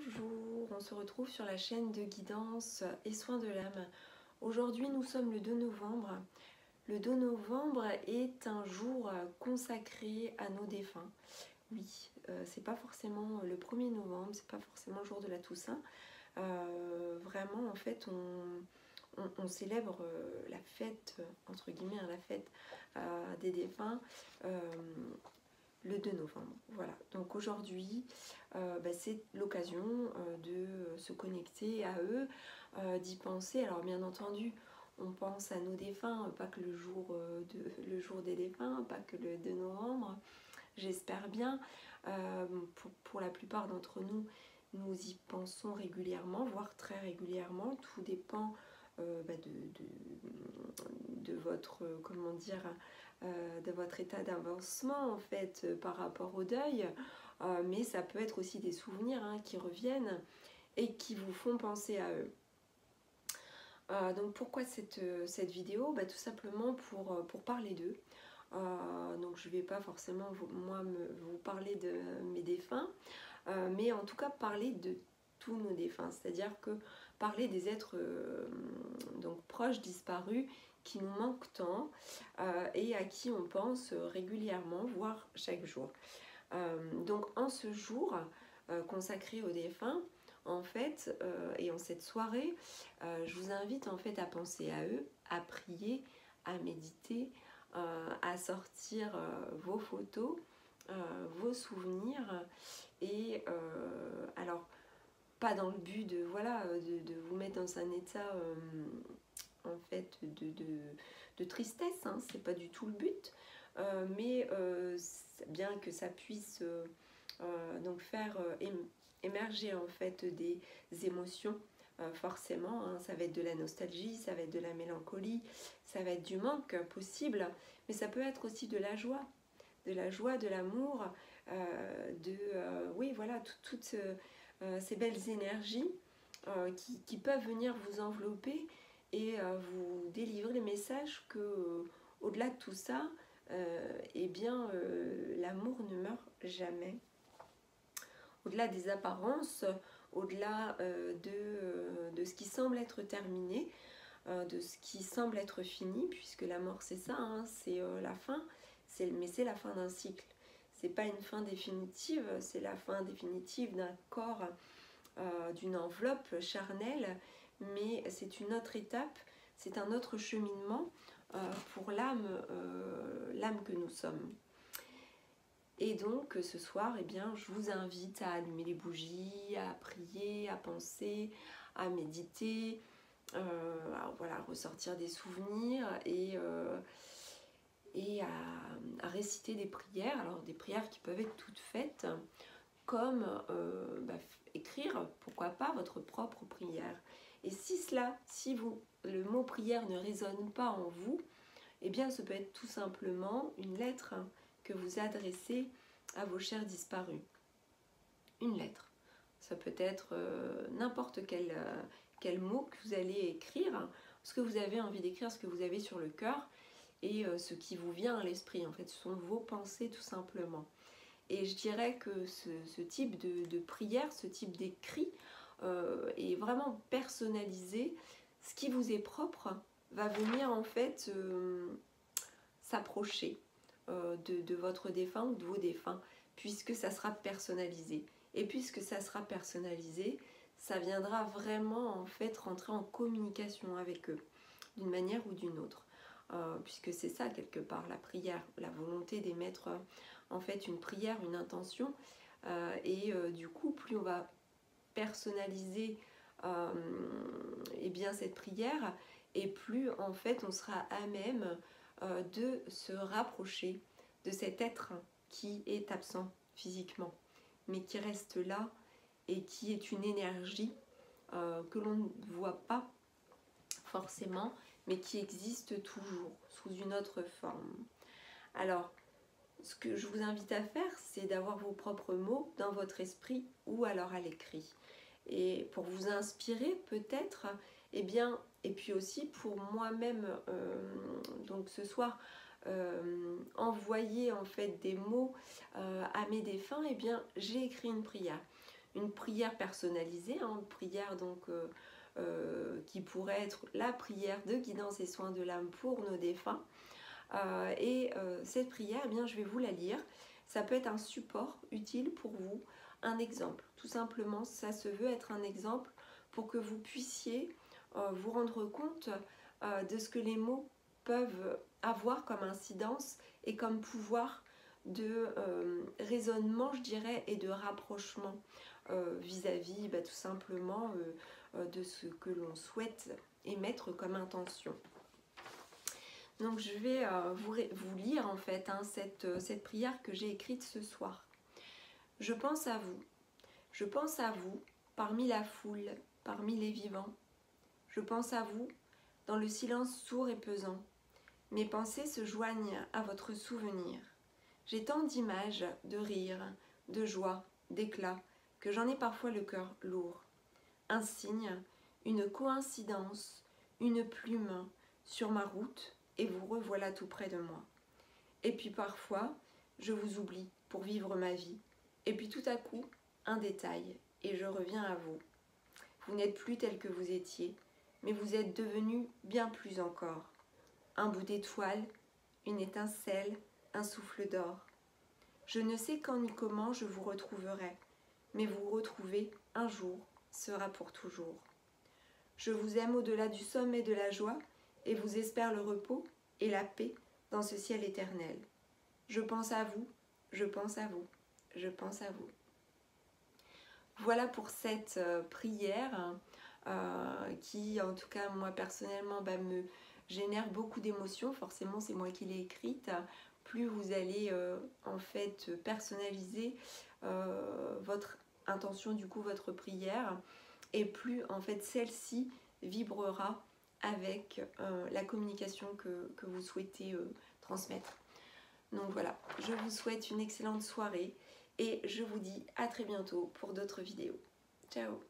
Bonjour, on se retrouve sur la chaîne de guidance et soins de l'âme. Aujourd'hui nous sommes le 2 novembre. Le 2 novembre est un jour consacré à nos défunts. Oui, c'est pas forcément le 1er novembre, c'est pas forcément le jour de la Toussaint. Vraiment en fait on célèbre la fête, entre guillemets, la fête des défunts. Le 2 novembre. Voilà, donc aujourd'hui, c'est l'occasion de se connecter à eux, d'y penser. Alors bien entendu, on pense à nos défunts, pas que le jour des défunts, pas que le 2 novembre, j'espère bien. Pour la plupart d'entre nous, nous y pensons régulièrement, voire très régulièrement. Tout dépend de votre, comment dire, de votre état d'avancement en fait par rapport au deuil, mais ça peut être aussi des souvenirs qui reviennent et qui vous font penser à eux. Donc pourquoi cette vidéo? Tout simplement pour parler d'eux. Donc je ne vais pas forcément vous parler de mes défunts, mais en tout cas parler de tous nos défunts, c'est-à-dire que parler des êtres donc proches, disparus, qui nous manquent tant et à qui on pense régulièrement, voire chaque jour. Donc en ce jour consacré aux défunts, en fait, et en cette soirée, je vous invite en fait à penser à eux, à prier, à méditer, à sortir vos photos, vos souvenirs, et alors pas dans le but de vous mettre dans un état en fait de tristesse, c'est pas du tout le but, mais bien que ça puisse donc faire émerger en fait des émotions. Forcément, ça va être de la nostalgie, ça va être de la mélancolie, ça va être du manque possible, mais ça peut être aussi de la joie, de l'amour, oui voilà, toutes ces belles énergies qui peuvent venir vous envelopper et vous délivrer le message que au-delà de tout ça, l'amour ne meurt jamais. Au-delà des apparences, au-delà de ce qui semble être terminé, de ce qui semble être fini, puisque la mort c'est ça, c'est la fin, mais c'est la fin d'un cycle. C'est pas une fin définitive, c'est la fin définitive d'un corps, d'une enveloppe charnelle, mais c'est une autre étape, c'est un autre cheminement pour l'âme que nous sommes. Et donc ce soir, je vous invite à allumer les bougies, à prier, à penser, à méditer, à ressortir des souvenirs et à réciter des prières. Alors des prières qui peuvent être toutes faites, comme écrire, pourquoi pas, votre propre prière. Et si le mot prière ne résonne pas en vous, ça peut être tout simplement une lettre que vous adressez à vos chers disparus. Une lettre. Ça peut être n'importe quel mot que vous allez écrire, ce que vous avez envie d'écrire, ce que vous avez sur le cœur et ce qui vous vient à l'esprit. En fait, ce sont vos pensées tout simplement. Et je dirais que ce type de prière, ce type d'écrit est vraiment personnalisé. Ce qui vous est propre va venir en fait s'approcher de votre défunt ou de vos défunts, puisque ça sera personnalisé. Et puisque ça sera personnalisé, ça viendra vraiment en fait rentrer en communication avec eux, d'une manière ou d'une autre. Puisque c'est ça quelque part la prière, la volonté d'émettre en fait une prière, une intention, du coup plus on va personnaliser cette prière, et plus en fait on sera à même de se rapprocher de cet être qui est absent physiquement, mais qui reste là et qui est une énergie que l'on ne voit pas forcément, mais qui existe toujours sous une autre forme. Alors, ce que je vous invite à faire, c'est d'avoir vos propres mots dans votre esprit ou alors à l'écrit. Et pour vous inspirer peut-être, et puis aussi pour moi-même, donc ce soir, envoyer en fait des mots à mes défunts, j'ai écrit une prière. une prière personnalisée, hein, une prière donc qui pourrait être la prière de guidance et soins de l'âme pour nos défunts. Cette prière, eh bien, je vais vous la lire. Ça peut être un support utile pour vous, un exemple. Tout simplement, ça se veut être un exemple pour que vous puissiez vous rendre compte de ce que les mots peuvent avoir comme incidence et comme pouvoir de raisonnement, je dirais, et de rapprochement vis-à-vis tout simplement de ce que l'on souhaite émettre comme intention. Donc je vais vous lire en fait hein, cette prière que j'ai écrite ce soir. Je pense à vous parmi la foule, parmi les vivants. Je pense à vous dans le silence sourd et pesant. Mes pensées se joignent à votre souvenir. J'ai tant d'images, de rires, de joie, d'éclat, que j'en ai parfois le cœur lourd. Un signe, une coïncidence, une plume sur ma route, et vous revoilà tout près de moi. Et puis parfois, je vous oublie pour vivre ma vie. Et puis tout à coup, un détail, et je reviens à vous. Vous n'êtes plus tel que vous étiez, mais vous êtes devenu bien plus encore. Un bout d'étoile, une étincelle, un souffle d'or. Je ne sais quand ni comment je vous retrouverai, mais vous retrouver un jour sera pour toujours. Je vous aime au-delà du sommet de la joie et vous espère le repos et la paix dans ce ciel éternel. Je pense à vous, je pense à vous, je pense à vous. Voilà pour cette prière qui, en tout cas, moi personnellement, me génère beaucoup d'émotions. Forcément, c'est moi qui l'ai écrite. Plus vous allez en fait personnaliser votre intention, du coup, votre prière, et plus en fait celle-ci vibrera avec la communication que vous souhaitez transmettre. Donc voilà, je vous souhaite une excellente soirée et je vous dis à très bientôt pour d'autres vidéos. Ciao!